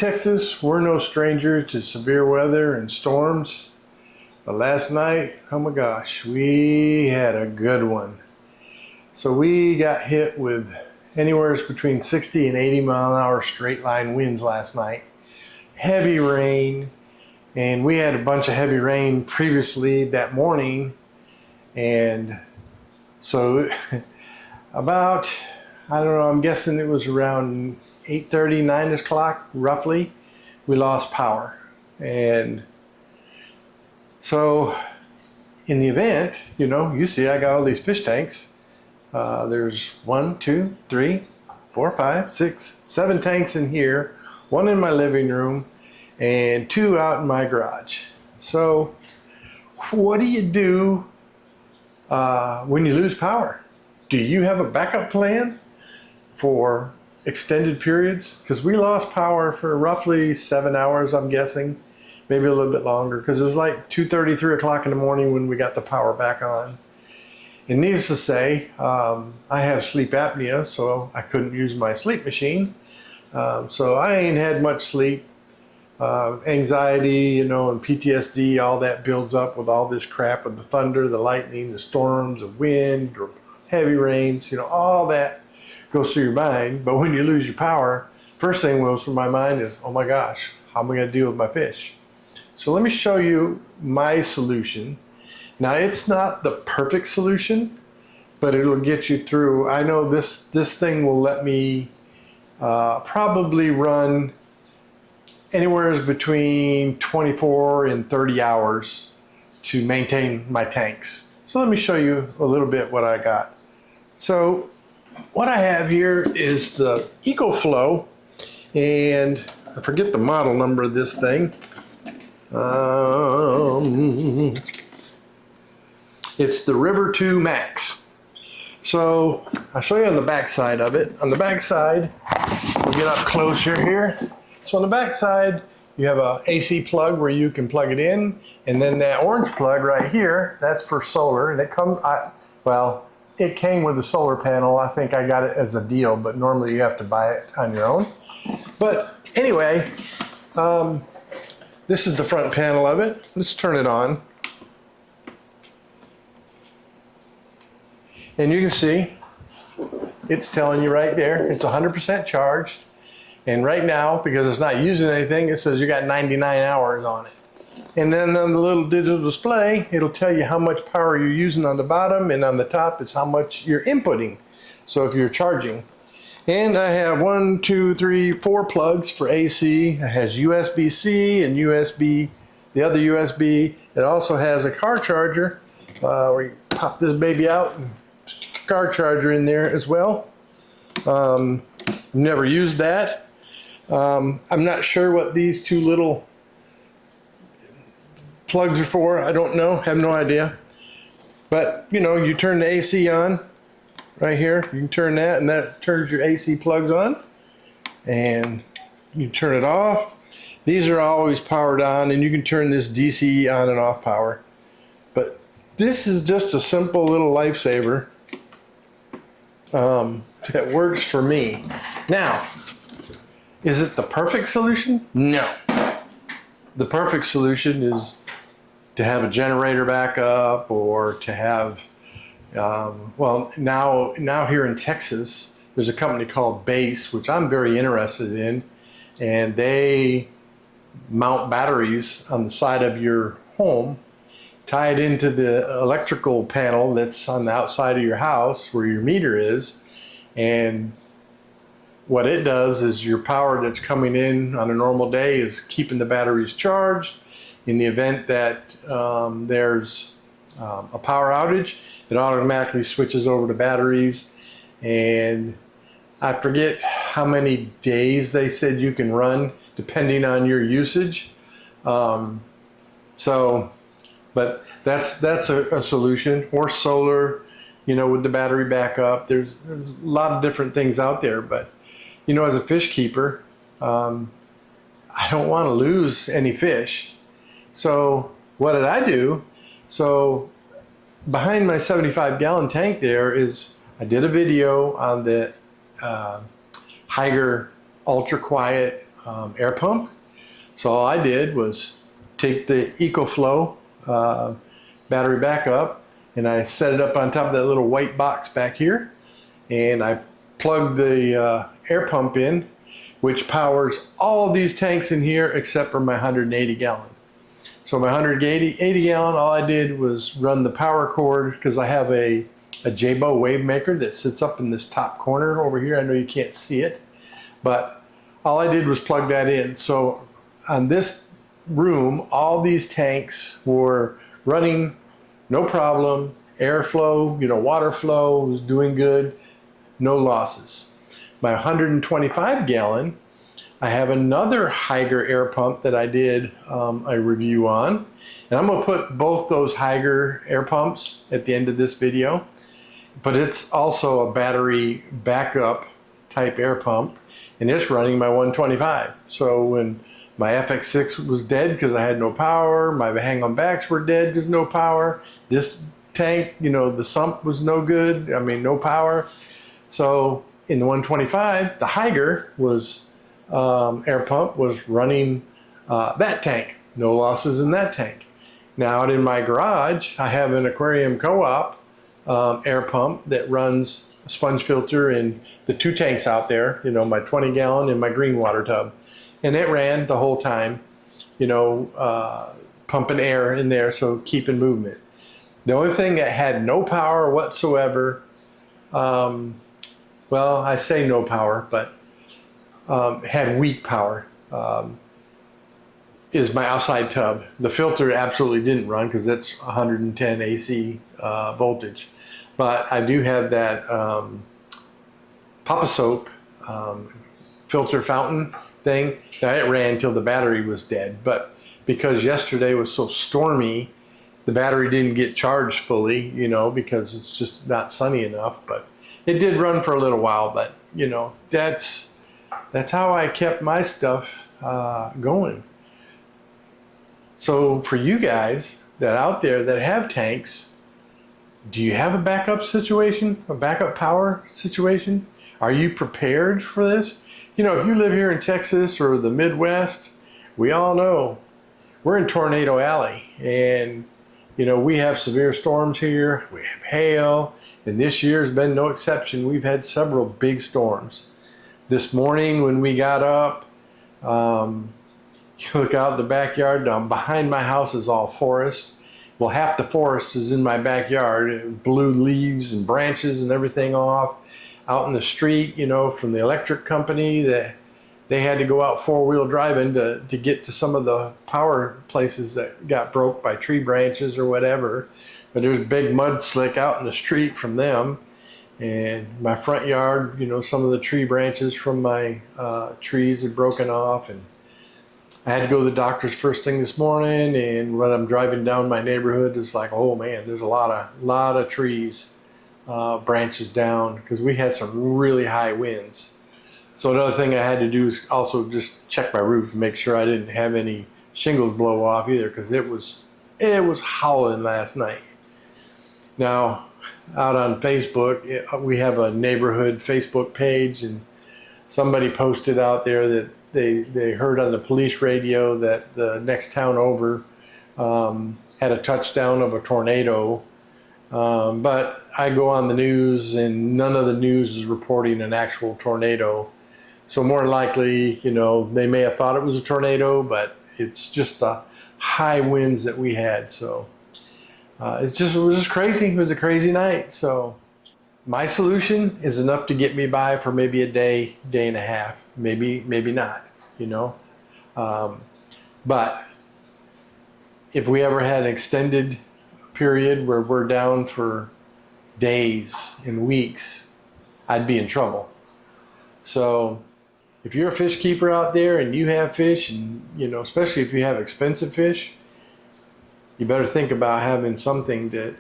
Texas, we're no strangers to severe weather and storms. But last night, oh my gosh, we had a good one. So we got hit with anywhere between 60 and 80 mile an hour straight line winds last night. Heavy rain, and we had a bunch of heavy rain previously that morning. And so about, I don't know, I'm guessing it was around 8:30, 9 o'clock roughly, we lost power. And so in the event, you know, you see I got all these fish tanks. There's 1, 2, 3, 4, 5, 6, 7 tanks in here, 1 in my living room, and 2 out in my garage. So what do you do when you lose power? Do you have a backup plan for extended periods? Because we lost power for roughly 7 hours, I'm guessing, maybe a little bit longer, because it was like 2:30, 3 o'clock in the morning when we got the power back on. And needless to say, I have sleep apnea, so I couldn't use my sleep machine. So I ain't had much sleep. Anxiety, you know, and PTSD, all that builds up with all this crap with the thunder, the lightning, the storms, the wind, or heavy rains, you know, all that goes through your mind. But when you lose your power, first thing that goes through my mind is, oh my gosh, how am I going to deal with my fish? So let me show you my solution. Now, it's not the perfect solution, but it'll get you through. I know this thing will let me probably run anywhere between 24 and 30 hours to maintain my tanks. So let me show you a little bit what I got. So what I have here is the EcoFlow, and I forget the model number of this thing. It's the River 2 Max. So I'll show you on the back side of it. On the back side, we'll get up closer here. So on the back side, you have a AC plug where you can plug it in, and then that orange plug right here, that's for solar, and it comes, well, it came with a solar panel. I think I got it as a deal, but normally you have to buy it on your own. But anyway, this is the front panel of it. Let's turn it on. And you can see, it's telling you right there, it's 100% charged. And right now, because it's not using anything, it says you got 99 hours on it. And then on the little digital display, it'll tell you how much power you're using on the bottom, and on the top is how much you're inputting. So if you're charging. And I have 1, 2, 3, 4 plugs for AC. It has USB-C and USB, the other USB. It also has a car charger where you pop this baby out and stick a car charger in there as well. Never used that. I'm not sure what these 2 little plugs are for. I don't know, have no idea. But you know, you turn the AC on right here. You can turn that, and that turns your AC plugs on. And you turn it off. These are always powered on, and you can turn this DC on and off power. But this is just a simple little lifesaver that works for me. Now, is it the perfect solution? No. The perfect solution is to have a generator backup, or to have, well, now here in Texas, there's a company called Base, which I'm very interested in, and they mount batteries on the side of your home, tie it into the electrical panel that's on the outside of your house where your meter is, and what it does is your power that's coming in on a normal day is keeping the batteries charged. In the event that there's a power outage, it automatically switches over to batteries. And I forget how many days they said you can run depending on your usage. But that's a solution. Or solar, you know, with the battery backup. There's a lot of different things out there, but you know, as a fish keeper, I don't want to lose any fish. So what did I do? So behind my 75-gallon tank there is, I did a video on the Haiger ultra quiet air pump. So all I did was take the EcoFlow battery backup, and I set it up on top of that little white box back here, and I plugged the air pump in, which powers all these tanks in here except for my 180 gallon. So my 180 gallon, all I did was run the power cord, because I have a Jabo wave maker that sits up in this top corner over here. I know you can't see it, but all I did was plug that in. So on this room, all these tanks were running, no problem. Airflow, water flow was doing good, no losses. My 125 gallon, I have another Haiger air pump that I did a review on, and I'm going to put both those Haiger air pumps at the end of this video. But it's also a battery backup type air pump, and it's running my 125. So when my FX6 was dead because I had no power, my hang-on backs were dead because no power, this tank, the sump was no good, no power. So in the 125, the Haiger was air pump was running that tank, no losses in that tank. Now out in my garage, I have an aquarium co-op air pump that runs a sponge filter in the two tanks out there, my 20 gallon and my green water tub. And it ran the whole time, pumping air in there, so keeping movement. The only thing that had no power whatsoever, well, I say no power, but had weak power, is my outside tub. The filter absolutely didn't run because it's 110 AC voltage. But I do have that Papa Soap filter fountain thing. Now it ran until the battery was dead, but because yesterday was so stormy, the battery didn't get charged fully, because it's just not sunny enough. But it did run for a little while, but that's how I kept my stuff going. So for you guys that out there that have tanks, do you have a backup situation, a backup power situation? Are you prepared for this? If you live here in Texas or the Midwest, we all know we're in Tornado Alley, and we have severe storms here, we have hail, and this year's been no exception. We've had several big storms. This morning when we got up, you look out in the backyard, down behind my house is all forest. Well, half the forest is in my backyard. It blew leaves and branches and everything off. Out in the street, from the electric company, that they had to go out four-wheel driving to get to some of the power places that got broke by tree branches or whatever. But there's a big mud slick out in the street from them. And my front yard, some of the tree branches from my trees had broken off, and I had to go to the doctor's first thing this morning. And when I'm driving down my neighborhood, it's like, oh man, there's a lot of trees, branches down, because we had some really high winds. So another thing I had to do is also just check my roof and make sure I didn't have any shingles blow off either, because it was howling last night. Now, out on Facebook, we have a neighborhood Facebook page, and somebody posted out there that they heard on the police radio that the next town over had a touchdown of a tornado. But I go on the news, and none of the news is reporting an actual tornado. So more than likely, they may have thought it was a tornado, but it's just the high winds that we had. So it was just crazy. It was a crazy night. So my solution is enough to get me by for maybe a day, day and a half, maybe not, but if we ever had an extended period where we're down for days and weeks, I'd be in trouble. So if you're a fish keeper out there and you have fish, and especially if you have expensive fish, you better think about having something that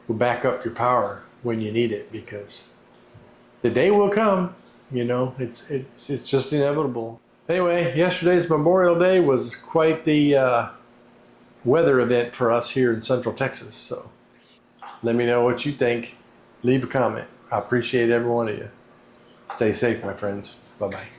will back up your power when you need it, because the day will come. It's just inevitable. Anyway, yesterday's Memorial Day was quite the weather event for us here in Central Texas. So let me know what you think. Leave a comment. I appreciate every one of you. Stay safe, my friends. Bye-bye.